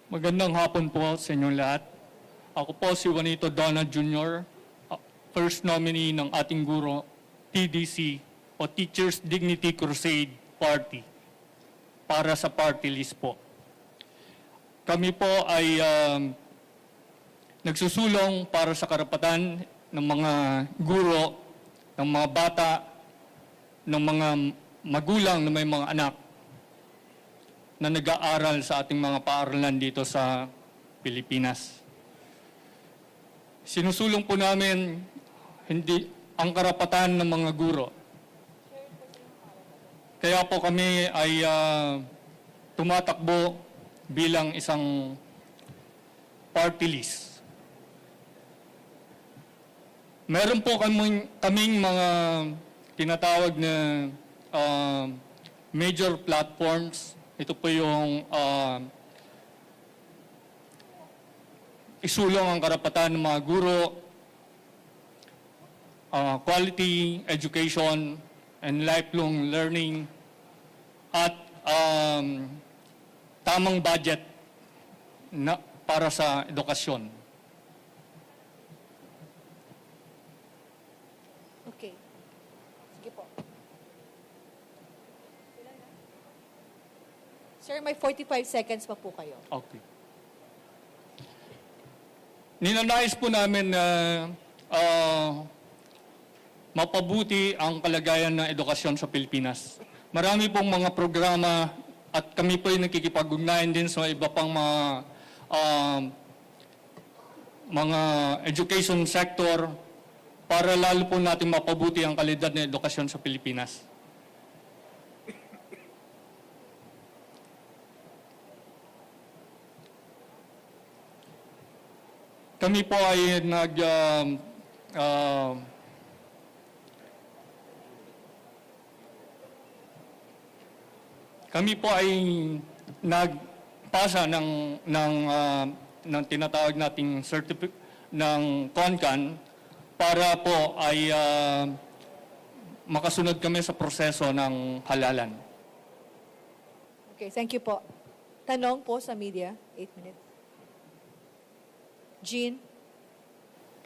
Magandang hapon po sa inyong lahat. Ako po si Juanito Dona Jr., first nominee ng ating guro, TDC o Teachers Dignity Crusade Party para sa party list po. Kami po ay nagsusulong para sa karapatan ng mga guro, ng mga bata, ng mga magulang na may mga anak na nag-aaral sa ating mga paaralan dito sa Pilipinas. Sinusulong po namin ang karapatan ng mga guro. Kaya po kami ay tumatakbo bilang isang party list. Meron po kaming mga tinatawag na major platforms. Ito po yung isulong ang karapatan ng mga guro, quality education and lifelong learning, at tamang budget para sa edukasyon. Okay. Sige po. Sir, may 45 seconds pa po kayo. Okay. Ninanais po namin na mapabuti ang kalagayan ng edukasyon sa Pilipinas. Marami pong mga programa at kami po ay nakikipag-ugnayan din sa iba pang mga education sector para lalo po natin mapabuti ang kalidad ng edukasyon sa Pilipinas. Kami po ay nagpasa ng tinatawag nating certificate ng CONCAN para po ay makasunod kami sa proseso ng halalan. Okay, thank you po. Tanong po sa media, 8 minutes. Jean,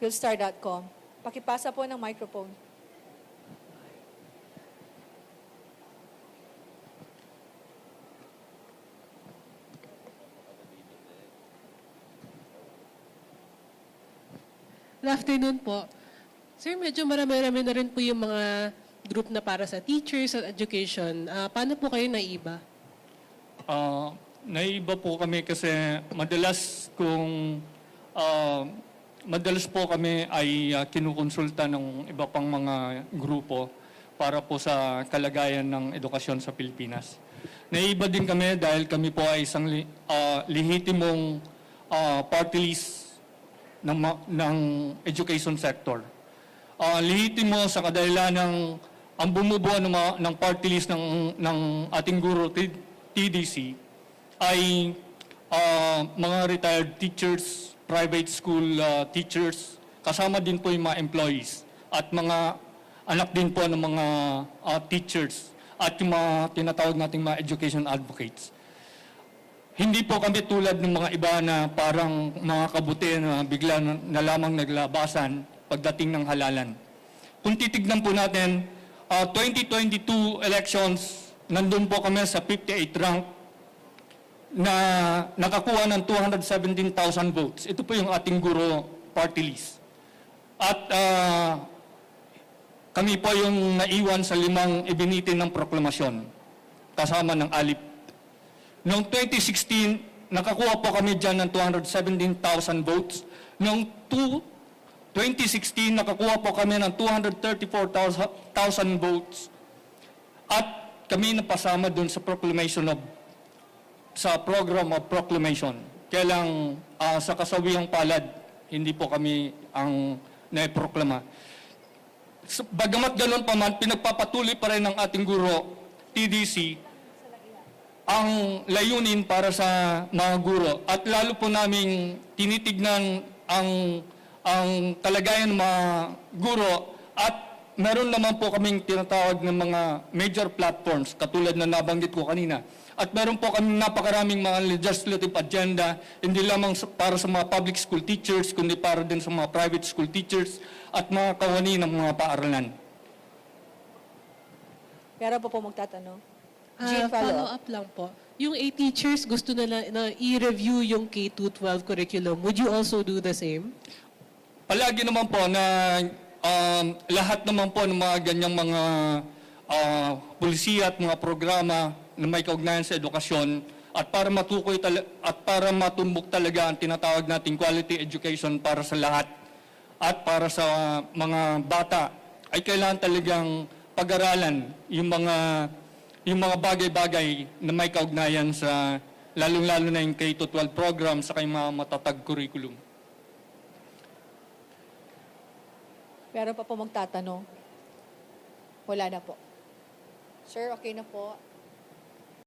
Philstar.com. Pakipasa po ng microphone. Good afternoon po. Sir, medyo marami-rami na rin po yung mga group na para sa teachers at education. Paano po kayo naiba? Naiba po kami kasi madalas po kami ay kinukonsulta ng iba pang mga grupo para po sa kalagayan ng edukasyon sa Pilipinas. Naiba din kami dahil kami po ay isang lehitimong party list ng education sector. Lehitimo sa kadahilan ng ang bumubuo ng party list ng ating guro TDC ay mga retired teachers, private school teachers, kasama din po yung mga employees at mga anak din po ng mga teachers at yung mga tinatawag nating mga education advocates. Hindi po kami tulad ng mga iba na parang mga kabuti na bigla na lamang naglabasan pagdating ng halalan. Kung titignan po natin, 2022 elections, nandun po kami sa 58th rank na nakakuha ng 217,000 votes. Ito po yung ating guro party list. At kami po yung naiwan sa 5 ibinitin ng proklamasyon, kasama ng ALIP. Noong 2016, nakakuha po kami dyan ng 217,000 votes. Noong 2016, nakakuha po kami ng 234,000 votes. At kami napasama dun sa sa program of proclamation. Kaya lang sa kasawihang palad, hindi po kami ang naiproklama. Bagamat ganun pa man, pinagpapatuloy pa rin ng ating guro, TDC, ang layunin para sa mga guro. At lalo po namin tinitignan ang kalagayan ng mga guro at meron naman po kaming tinatawag ng mga major platforms katulad na nabanggit ko kanina. At meron po kami napakaraming mga legislative agenda, hindi lamang para sa mga public school teachers, kundi para din sa mga private school teachers at mga kawani ng mga paaralan. Meron pa po magtatanong. Jean, follow up. Follow-up lang po. Yung 8 teachers gusto na i-review yung K-12 curriculum. Would you also do the same? Palagi naman po na lahat naman po ng mga ganyang mga pulisiya at mga programa na may kaugnayan sa edukasyon at para at para matumbok talaga ang tinatawag nating quality education para sa lahat at para sa mga bata ay kailangan talagang pag-aralan yung mga bagay-bagay na may kaugnayan sa lalong-lalo na yung K-12 program sa kayong mga matatag curriculum. Meron pa po magtatanong. Wala na po. Sir, okay na po.